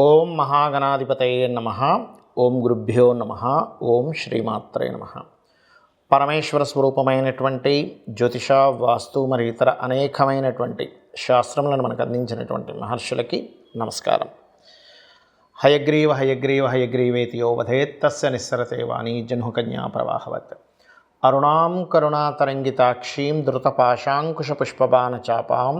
ఓం మహాగణాధిపతయే నమః. ఓం గురుభ్యో నమః. ఓం శ్రీమాత్రే నమః. పరమేశ్వర స్వరూపమైనటువంటి జ్యోతిష, వాస్తు మరియు ఇతర అనేకమైనటువంటి శాస్త్రములను మనకు అందించినటువంటి మహర్షులకి నమస్కారం. హయగ్రీవ హయగ్రీవ హయగ్రీవేతి యో వదేత్ తస్య నిస్సరతే వాణీ జహ్నుకన్యా ప్రవాహవత్. అరుణాం కరుణాతరంగితాక్షీం ధృతపాశాంకుశపుష్పబాణచాపాం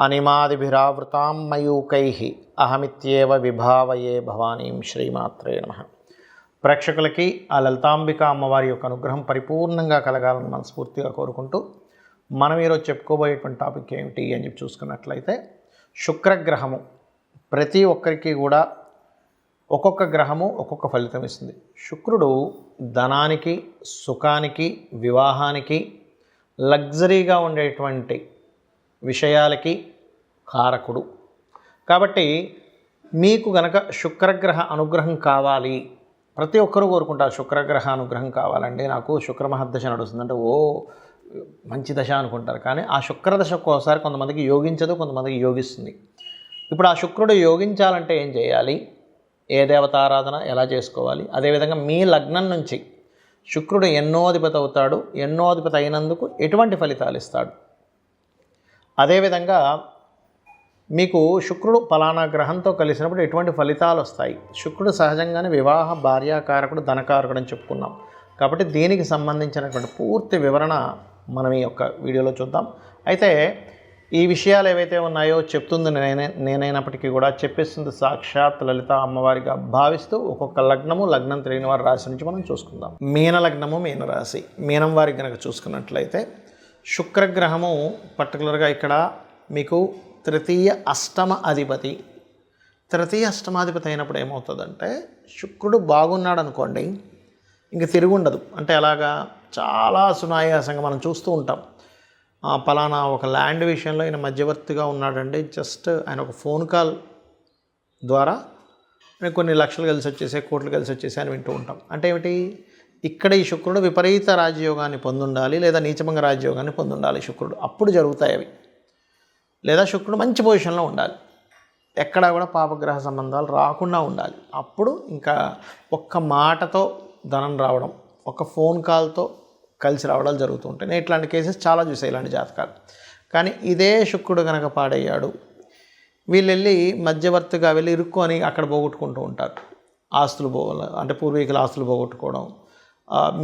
అనిమాదిభిరావృతాం మయూకైః అహమిత్యేవ విభావయే భవానీం. శ్రీమాత్రే నమః. ప్రేక్షకులకి ఆ లలితాంబిక అమ్మవారి యొక్క అనుగ్రహం పరిపూర్ణంగా కలగాలని మనస్ఫూర్తిగా కోరుకుంటూ మనం ఈరోజు చెప్పుకోబోయేటువంటి టాపిక్ ఏమిటి అని చెప్పి చూసుకున్నట్లయితే, శుక్రగ్రహము ప్రతి ఒక్కరికి కూడా ఒక్కొక్క గ్రహము ఒక్కొక్క ఫలితం ఇస్తుంది. శుక్రుడు ధనానికి, సుఖానికి, వివాహానికి, లగ్జరీగా ఉండేటువంటి విషయాలకి కారకుడు. కాబట్టి మీకు గనక శుక్రగ్రహ అనుగ్రహం కావాలి, ప్రతి ఒక్కరూ కోరుకుంటారు శుక్రగ్రహ అనుగ్రహం కావాలండి, నాకు శుక్రమహర్దశ నడుస్తుందంటే ఓ మంచి దశ అనుకుంటారు. కానీ ఆ శుక్రదశ ఒక్కోసారి కొంతమందికి యోగించదు, కొంతమందికి యోగిస్తుంది. ఇప్పుడు ఆ శుక్రుడు యోగించాలంటే ఏం చేయాలి, ఏ దేవతారాధన ఎలా చేసుకోవాలి, అదేవిధంగా మీ లగ్నం నుంచి శుక్రుడు ఎన్నో అధిపతి అవుతాడు, ఎన్నో అధిపతి అయినందుకు ఎటువంటి ఫలితాలు ఇస్తాడు, అదేవిధంగా మీకు శుక్రుడు ఫలానా గ్రహంతో కలిసినప్పుడు ఎటువంటి ఫలితాలు వస్తాయి. శుక్రుడు సహజంగానే వివాహ, భార్యాకారకుడు, ధనకారకుడు అని చెప్పుకున్నాం. కాబట్టి దీనికి సంబంధించినటువంటి పూర్తి వివరణ మనం ఈ యొక్క వీడియోలో చూద్దాం. అయితే ఈ విషయాలు ఏవైతే ఉన్నాయో చెప్తుంది నేనైనప్పటికీ కూడా చెప్పేస్తుంది సాక్షాత్ లలిత అమ్మవారిగా భావిస్తూ ఒక్కొక్క లగ్నము, లగ్నం తెలియని వారి రాశి నుంచి మనం చూసుకుందాం. మీన లగ్నము, మీన రాశి. మీనం వారికి కనుక చూసుకున్నట్లయితే శుక్రగ్రహము పర్టికులర్గా ఇక్కడ మీకు తృతీయ అష్టమ అధిపతి. తృతీయ అష్టమాధిపతి అయినప్పుడు ఏమవుతుందంటే, శుక్రుడు బాగున్నాడు అనుకోండి, ఇంక తిరుగుండదు. అంటే అలాగా చాలా సునాయాసంగా మనం చూస్తూ ఉంటాం. పలానా ఒక ల్యాండ్ విషయంలో ఆయన మధ్యవర్తిగా ఉన్నాడండి, జస్ట్ ఆయన ఒక ఫోన్ కాల్ ద్వారా కొన్ని లక్షలు కలిసి వచ్చేసాయి, కోట్లు కలిసి వచ్చేసాయి అని వింటూ ఉంటాం. అంటే ఏమిటి, ఇక్కడ ఈ శుక్రుడు విపరీత రాజయోగాన్ని పొందుండాలి, లేదా నీచభంగ రాజయోగాన్ని పొందుండాలి శుక్రుడు, అప్పుడు జరుగుతాయి అవి. లేదా శుక్రుడు మంచి పొజిషన్లో ఉండాలి, ఎక్కడా కూడా పాపగ్రహ సంబంధాలు రాకుండా ఉండాలి. అప్పుడు ఇంకా ఒక్క మాటతో ధనం రావడం, ఒక ఫోన్ కాల్తో కలిసి రావడాలు జరుగుతూ ఉంటాయి. నేను ఇట్లాంటి కేసెస్ చాలా చూసాయి, ఇలాంటి జాతకాలు. కానీ ఇదే శుక్రుడు కనుక పాడయ్యాడు, వీళ్ళు వెళ్ళి మధ్యవర్తిగా వెళ్ళి ఇరుక్కొని అక్కడ పోగొట్టుకుంటూ ఉంటారు. ఆస్తులు అంటే పూర్వీకుల ఆస్తులు పోగొట్టుకోవడం,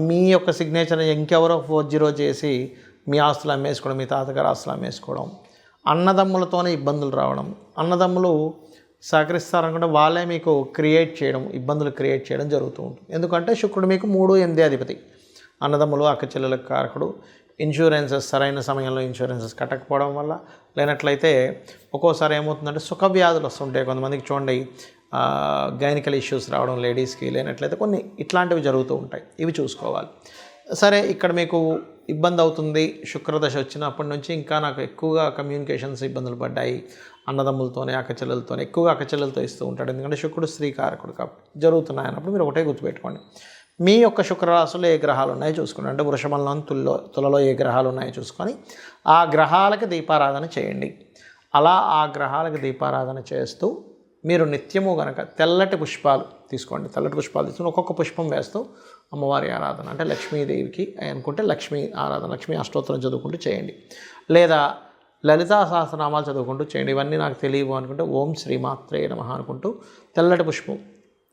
మీ యొక్క సిగ్నేచర్ ఇంకెవరో 40 చేసి మీ ఆస్తులు అమ్మేసుకోవడం, మీ తాతగారు ఆస్తులు అమ్మేసుకోవడం, అన్నదమ్ములతోనే ఇబ్బందులు రావడం, అన్నదమ్ములు సహకరిస్తారనుకుంటే వాళ్ళే మీకు ఇబ్బందులు క్రియేట్ చేయడం జరుగుతూ ఉంటుంది. ఎందుకంటే శుక్రుడు మీకు 3-8 అధిపతి. అన్నదమ్ములు, అక్క చెల్లెలకు కారకుడు. ఇన్సూరెన్సెస్ సరైన సమయంలో ఇన్సూరెన్సెస్ కట్టకపోవడం వల్ల, లేనట్లయితే ఒక్కోసారి ఏమవుతుందంటే సుఖ వ్యాధులు వస్తుంటాయి కొంతమందికి. చూడండి, గైనికల్ ఇష్యూస్ రావడం లేడీస్కి, లేనట్లయితే కొన్ని ఇట్లాంటివి జరుగుతూ ఉంటాయి. ఇవి చూసుకోవాలి. సరే, ఇక్కడ మీకు ఇబ్బంది అవుతుంది, శుక్రదశ వచ్చినప్పటి నుంచి ఇంకా నాకు ఎక్కువగా కమ్యూనికేషన్స్ ఇబ్బందులు పడ్డాయి, అన్నదమ్ములతోనే, అక్కచెల్లెలతోనే, ఎక్కువగా అక్కచెల్లెలతో ఇస్తూ ఉంటాడు, ఎందుకంటే శుక్రుడు స్త్రీకారకుడు కాబట్టి జరుగుతున్నాయి అన్నప్పుడు మీరు ఒకటే గుర్తుపెట్టుకోండి, మీ యొక్క శుక్రరాశుల్లో ఏ గ్రహాలు ఉన్నాయో చూసుకోండి. అంటే వృషభంలో, తులలో ఏ గ్రహాలు ఉన్నాయో చూసుకొని ఆ గ్రహాలకి దీపారాధన చేయండి. అలా ఆ గ్రహాలకి దీపారాధన చేస్తూ మీరు నిత్యము కనుక తెల్లటి పుష్పాలు తీసుకోండి. తెల్లటి పుష్పాలు తీసుకుని ఒక్కొక్క పుష్పం వేస్తూ అమ్మవారి ఆరాధన, అంటే లక్ష్మీదేవికి అనుకుంటే లక్ష్మీ ఆరాధన, లక్ష్మీ అష్టోత్తరం చదువుకుంటూ చేయండి, లేదా లలితా సహస్రనామాలు చదువుకుంటూ చేయండి. ఇవన్నీ నాకు తెలియవు అనుకుంటే ఓం శ్రీమాత్రే నమః అనుకుంటూ తెల్లటి పుష్పం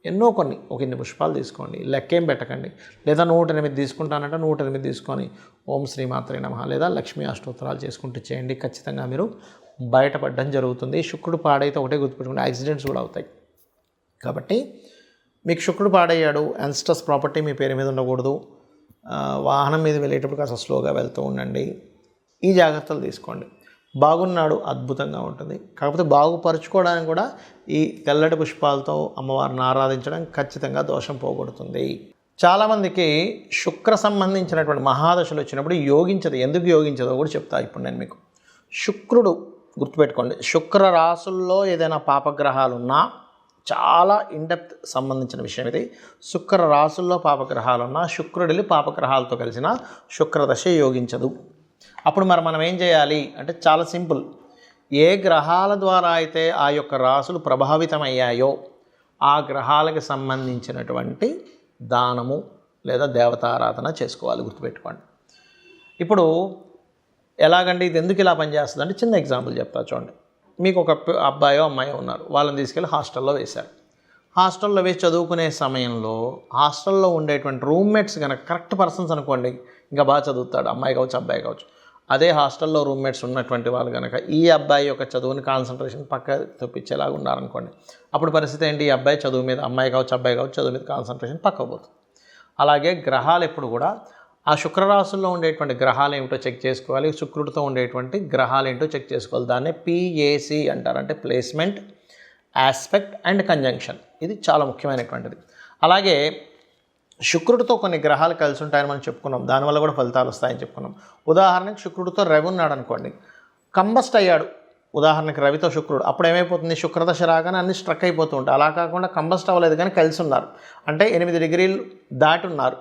ఎన్నో ఒక ఇన్ని పుష్పాలు తీసుకోండి, లెక్కేం పెట్టకండి. లేదా 108 తీసుకుంటానంటే 108 తీసుకొని ఓం శ్రీమాత్రే నమః లేదా లక్ష్మీ అష్టోత్తరాలు చేసుకుంటూ చేయండి. ఖచ్చితంగా మీరు బయటపడడం జరుగుతుంది. శుక్రుడు పాడైతే ఒకటే గుర్తుపెట్టుకుంటే యాక్సిడెంట్స్ కూడా అవుతాయి. కాబట్టి మీకు శుక్రుడు పాడయ్యాడు, యాన్స్టస్ ప్రాపర్టీ మీ పేరు మీద ఉండకూడదు, వాహనం మీద వెళ్ళేటప్పుడు కాస్త స్లోగా వెళ్తూ ఉండండి, ఈ జాగ్రత్తలు తీసుకోండి. బాగున్నాడు, అద్భుతంగా ఉంటుంది. కాకపోతే బాగుపరుచుకోవడానికి కూడా ఈ తెల్లటి పుష్పాలతో అమ్మవారిని ఆరాధించడం ఖచ్చితంగా దోషం పోగొడుతుంది. చాలామందికి శుక్ర సంబంధించినటువంటి మహాదశలు వచ్చినప్పుడు యోగించదు. ఎందుకు యోగించదో కూడా చెప్తా ఇప్పుడు నేను మీకు. శుక్రుడు గుర్తుపెట్టుకోండి, శుక్ర రాశుల్లో ఏదైనా పాపగ్రహాలున్నా, చాలా ఇన్డెప్త్ సంబంధించిన విషయం ఇది. శుక్ర రాశుల్లో పాపగ్రహాలున్నా, శుక్రుడిని పాపగ్రహాలతో కలిసిన శుక్రదశ యోగించదు. అప్పుడు మనం ఏం చేయాలి అంటే చాలా సింపుల్. ఏ గ్రహాల ద్వారా అయితే ఆ యొక్క రాసులు ప్రభావితమయ్యాయో ఆ గ్రహాలకు సంబంధించినటువంటి దానము లేదా దేవతారాధన చేసుకోవాలి, గుర్తుపెట్టుకోండి. ఇప్పుడు ఎలాగంటే ఇది ఎందుకు ఇలా పనిచేస్తుంది అంటే చిన్న ఎగ్జాంపుల్ చెప్తా చూడండి. మీకు ఒక అబ్బాయో అమ్మాయో ఉన్నారు, వాళ్ళని తీసుకెళ్ళి హాస్టల్లో వేశారు. హాస్టల్లో వేసి చదువుకునే సమయంలో హాస్టల్లో ఉండేటువంటి రూమ్మేట్స్ కనుక కరెక్ట్ పర్సన్స్ అనుకోండి, ఇంకా బాగా చదువుతాడు, అమ్మాయి కావచ్చు అబ్బాయి కావచ్చు. అదే హాస్టల్లో రూమ్మేట్స్ ఉన్నటువంటి వాళ్ళు కనుక ఈ అబ్బాయి యొక్క చదువుని కాన్సన్ట్రేషన్ పక్క తప్పించేలాగా ఉన్నారనుకోండి, అప్పుడు పరిస్థితి ఏంటి? ఈ అబ్బాయి చదువు మీద, అమ్మాయి కావచ్చు అబ్బాయి కావచ్చు, చదువు మీద కాన్సన్ట్రేషన్ పక్కకు పోతుంది. అలాగే గ్రహాలు ఎప్పుడు కూడా ఆ శుక్రరాశుల్లో ఉండేటువంటి గ్రహాలు ఏమిటో చెక్ చేసుకోవాలి, శుక్రుడితో ఉండేటువంటి గ్రహాలు ఏంటో చెక్ చేసుకోవాలి. దాన్నే PAC అంటారు, అంటే ప్లేస్మెంట్, ఆస్పెక్ట్ అండ్ కంజంక్షన్. ఇది చాలా ముఖ్యమైనటువంటిది. అలాగే శుక్రుడితో కొన్ని గ్రహాలు కలిసి ఉంటాయని మనం చెప్పుకున్నాం, దానివల్ల కూడా ఫలితాలు వస్తాయని చెప్పుకున్నాం. ఉదాహరణకి శుక్రుడితో రవి ఉన్నాడు అనుకోండి, కంబస్ట్ అయ్యాడు, ఉదాహరణకి రవితో శుక్రుడు, అప్పుడు ఏమైపోతుంది? శుక్రదశ రాగానే అన్ని స్ట్రక్ అయిపోతూ ఉంటాయి. అలా కాకుండా కంబస్ట్ అవ్వలేదు కానీ కలిసి ఉన్నారు, అంటే 8 డిగ్రీలు దాటి ఉన్నారు.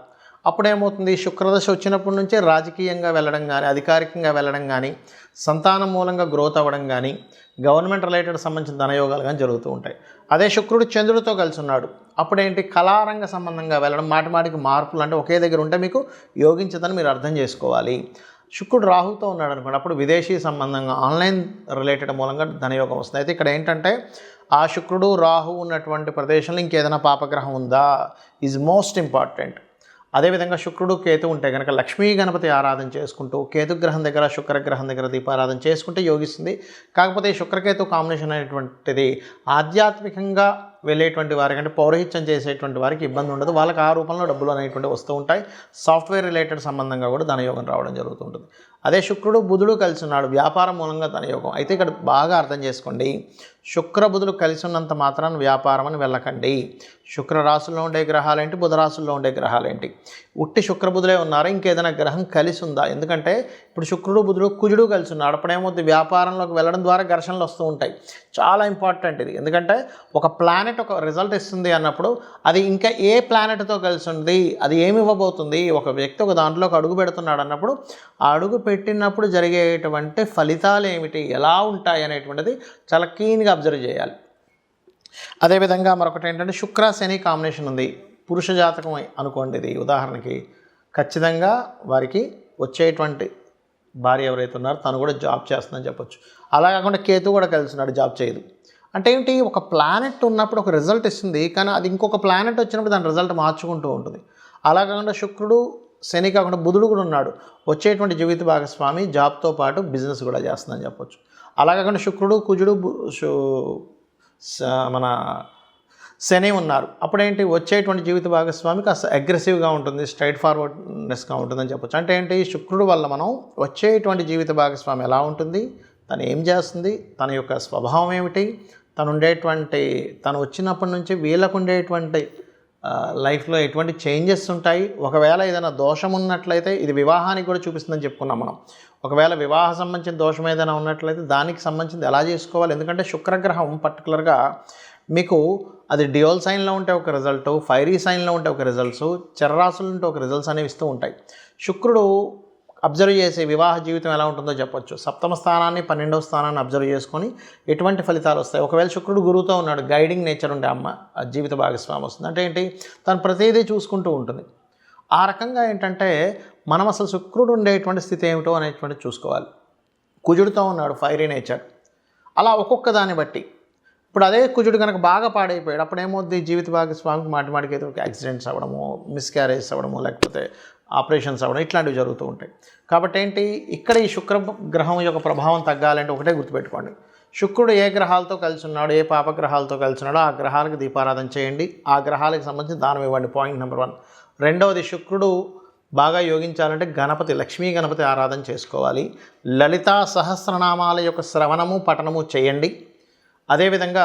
అప్పుడు ఏమవుతుంది? శుక్రదశ వచ్చినప్పటి నుంచే రాజకీయంగా వెళ్ళడం కానీ, అధికారికంగా వెళ్ళడం కానీ, సంతానం మూలంగా గ్రోత్ అవ్వడం కానీ, గవర్నమెంట్ రిలేటెడ్ సంబంధించిన ధనయోగాలు కానీ జరుగుతూ ఉంటాయి. అదే శుక్రుడు చంద్రుడితో కలిసి ఉన్నాడు, అప్పుడేంటి? కళారంగ సంబంధంగా వెళ్ళడం, మాటిమాటికి మార్పులు, అంటే ఒకే దగ్గర ఉంటే మీకు యోగించదని మీరు అర్థం చేసుకోవాలి. శుక్రుడు రాహుతో ఉన్నాడు అనుకోండి, అప్పుడు విదేశీ సంబంధంగా ఆన్లైన్ రిలేటెడ్ మూలంగా ధనయోగం వస్తుంది. అయితే ఇక్కడ ఏంటంటే ఆ శుక్రుడు రాహు ఉన్నటువంటి ప్రదేశంలో ఇంకేదైనా పాపగ్రహం ఉందా ఈజ్ మోస్ట్ ఇంపార్టెంట్. అదేవిధంగా శుక్రుడు కేతు ఉంటే కనుక లక్ష్మీ గణపతి ఆరాధన చేసుకుంటూ కేతుగ్రహం దగ్గర శుక్రగ్రహం దగ్గర దీపారాధన చేసుకుంటే యోగిస్తుంది. కాకపోతే శుక్రకేతు కాంబినేషన్ అనేటువంటిది ఆధ్యాత్మికంగా వెళ్ళేటువంటి వారికి, అంటే పౌరహిత్యం చేసేటువంటి వారికి ఇబ్బంది ఉండదు, వాళ్ళకి ఆ రూపంలో డబ్బులు అనేటువంటి వస్తూ ఉంటాయి. సాఫ్ట్వేర్ రిలేటెడ్ సంబంధంగా కూడా ధనయోగం రావడం జరుగుతుంటుంది. అదే శుక్రుడు బుధుడు కలిసి ఉన్నాడు, వ్యాపారం మూలంగా ధనయోగం. అయితే ఇక్కడ బాగా అర్థం చేసుకోండి, శుక్ర బుధులు కలిసి ఉన్నంత మాత్రాన్ని వ్యాపారం అని వెళ్ళకండి. శుక్ర రాశుల్లో ఉండే గ్రహాలేంటి, బుధ రాశుల్లో ఉండే గ్రహాలేంటి? ఉట్టి శుక్ర బుధులే ఉన్నారా, ఇంకేదైనా గ్రహం కలిసి ఉందా? ఎందుకంటే ఇప్పుడు శుక్రుడు బుధుడు కుజుడు కలిసి ఉన్నాడు, అప్పుడేమవుతుంది? వ్యాపారంలోకి వెళ్ళడం ద్వారా ఘర్షణలు వస్తూ ఉంటాయి. చాలా ఇంపార్టెంట్ ఇది, ఎందుకంటే ఒక ప్లానెట్ ఒక రిజల్ట్ ఇస్తుంది అన్నప్పుడు అది ఇంకా ఏ ప్లానెట్తో కలిసి ఉంది, అది ఏమి ఇవ్వబోతుంది, ఒక వ్యక్తి ఒక దాంట్లోకి అడుగు పెడుతున్నాడు అన్నప్పుడు ఆ అడుగు పెట్టినప్పుడు జరిగేటువంటి ఫలితాలు ఏమిటి, ఎలా ఉంటాయి అనేటువంటిది చాలా క్లీన్గా అబ్జర్వ్ చేయాలి. అదేవిధంగా మరొకటి ఏంటంటే శుక్ర శని కాంబినేషన్ ఉంది, పురుష జాతకం అనుకోండి. ఇది ఉదాహరణకి ఖచ్చితంగా వారికి వచ్చేటువంటి భార్య ఎవరైతే ఉన్నారో తను కూడా జాబ్ చేస్తుందని చెప్పొచ్చు. అలా కాకుండా కేతు కూడా కలిసి ఉన్నాడు, జాబ్ చేయదు. అంటే ఏంటి? ఒక ప్లానెట్ ఉన్నప్పుడు ఒక రిజల్ట్ ఇస్తుంది, కానీ అది ఇంకొక ప్లానెట్ వచ్చినప్పుడు దాని రిజల్ట్ మార్చుకుంటూ ఉంటుంది. అలా కాకుండా శుక్రుడు శని కాకుండా బుధుడు కూడా ఉన్నాడు, వచ్చేటువంటి జీవిత భాగస్వామి జాబ్తో పాటు బిజినెస్ కూడా చేస్తుందని చెప్పొచ్చు. అలా కాకుండా శుక్రుడు కుజుడు మన శని ఉన్నారు, అప్పుడేంటి? వచ్చేటువంటి జీవిత భాగస్వామి కాస్త అగ్రెసివ్గా ఉంటుంది, స్ట్రైట్ ఫార్వర్డ్నెస్గా ఉంటుందని చెప్పొచ్చు. అంటే ఏంటి? శుక్రుడు వల్ల మనం వచ్చేటువంటి జీవిత భాగస్వామి ఎలా ఉంటుంది, తను ఏం చేస్తుంది, తన యొక్క స్వభావం ఏమిటి, తను వచ్చినప్పటి నుంచి వీళ్ళకు ఉండేటువంటి లైఫ్లో ఎటువంటి చేంజెస్ ఉంటాయి. ఒకవేళ ఏదైనా దోషం ఉన్నట్లయితే ఇది వివాహానికి కూడా చూపిస్తుందని చెప్పుకున్నాం మనం. ఒకవేళ వివాహ సంబంధించిన దోషం ఏదైనా ఉన్నట్లయితే దానికి సంబంధించింది ఎలా చేసుకోవాలి, ఎందుకంటే శుక్రగ్రహం పర్టికులర్గా మీకు అది డ్యూయల్ సైన్లో ఉంటే ఒక రిజల్ట్, ఫైరీ సైన్లో ఉంటే ఒక రిజల్ట్స్, చర్రాసులు ఉంటే ఒక రిజల్ట్స్ అనేవి ఇస్తూ ఉంటాయి. శుక్రుడు అబ్జర్వ్ చేసే వివాహ జీవితం ఎలా ఉంటుందో చెప్పొచ్చు. 7వ స్థానాన్ని 12వ స్థానాన్ని అబ్జర్వ్ చేసుకొని ఎటువంటి ఫలితాలు వస్తాయి. ఒకవేళ శుక్రుడు గురువుతో ఉన్నాడు, గైడింగ్ నేచర్ ఉండే జీవిత భాగస్వామి వస్తుంది. అంటే ఏంటి? తను ప్రతిదీ చూసుకుంటూ ఉంటుంది. ఆ రకంగా ఏంటంటే మనం అసలు శుక్రుడు ఉండేటువంటి స్థితి ఏమిటో అనేటువంటి చూసుకోవాలి. కుజుడితో ఉన్నాడు, ఫైరీ నేచర్. అలా ఒక్కొక్క దాన్ని బట్టి ఇప్పుడు అదే కుజుడు కనుక బాగా పాడైపోయాడు, అప్పుడు ఏమవుద్ది? జీవిత భాగస్వామికి మాటిమాటికి ఏదో యాక్సిడెంట్స్ అవ్వడము, మిస్క్యారేజ్ అవ్వడము, లేకపోతే ఆపరేషన్స్ అవ్వడం, ఇట్లాంటివి జరుగుతూ ఉంటాయి. కాబట్టి ఏంటి? ఇక్కడ ఈ శుక్ర గ్రహం యొక్క ప్రభావం తగ్గాలంటే ఒకటే గుర్తుపెట్టుకోండి, శుక్రుడు ఏ గ్రహాలతో కలిసి ఉన్నాడు, ఏ పాపగ్రహాలతో కలిసి ఉన్నాడో ఆ గ్రహాలకు దీపారాధన చేయండి, ఆ గ్రహాలకు సంబంధించి దానం ఇవ్వండి. Point number 1. రెండవది, శుక్రుడు బాగా యోగించాలంటే గణపతి, లక్ష్మీ గణపతి ఆరాధన చేసుకోవాలి. లలితా సహస్రనామాల యొక్క శ్రవణము పఠనము చేయండి. అదేవిధంగా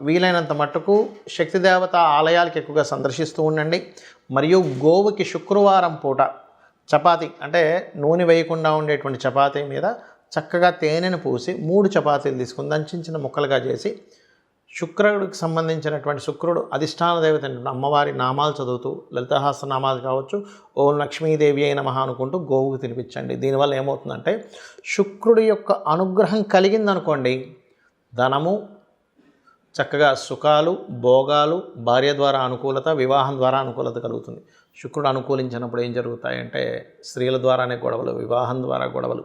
వీలైనంత మట్టుకు శక్తిదేవత ఆలయాలకు ఎక్కువగా సందర్శిస్తూ ఉండండి. మరియు గోవుకి శుక్రవారం పూట చపాతీ, అంటే నూనె వేయకుండా ఉండేటువంటి చపాతీ మీద చక్కగా తేనెను పూసి 3 చపాతీలు తీసుకుని దాన్ని చిన్న చిన్న ముక్కలుగా చేసి శుక్రుడికి సంబంధించినటువంటి శుక్రుడు అధిష్టాన దేవత అమ్మవారి నామాలు చదువుతూ లలితాహాస నామాలు కావచ్చు, ఓం లక్ష్మీదేవి అయిన నమః అనుకుంటూ గోవుకు తినిపించండి. దీనివల్ల ఏమవుతుందంటే శుక్రుడి యొక్క అనుగ్రహం కలిగిందనుకోండి, ధనము, చక్కగా సుఖాలు, భోగాలు, భార్య ద్వారా అనుకూలత, వివాహం ద్వారా అనుకూలత కలుగుతుంది. శుక్రుడు అనుకూలించినప్పుడు ఏం జరుగుతాయంటే స్త్రీల ద్వారానే గొడవలు, వివాహం ద్వారా గొడవలు,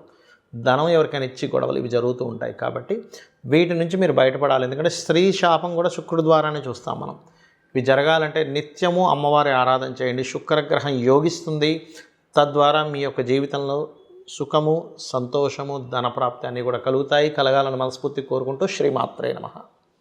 ధనం ఎవరికైనా ఇచ్చి గొడవలు, ఇవి జరుగుతూ ఉంటాయి. కాబట్టి వీటి నుంచి మీరు బయటపడాలి. ఎందుకంటే స్త్రీ శాపం కూడా శుక్రుడి ద్వారానే చూస్తాం మనం. ఇవి జరగాలంటే నిత్యము అమ్మవారి ఆరాధన చేయండి. శుక్రగ్రహం యోగిస్తుంది. తద్వారా మీ యొక్క జీవితంలో సుఖము, సంతోషము, ధనప్రాప్తి అన్నీ కూడా కలుగుతాయి. కలగాలని మనస్ఫూర్తి కోరుకుంటూ శ్రీమాత్రే నమః.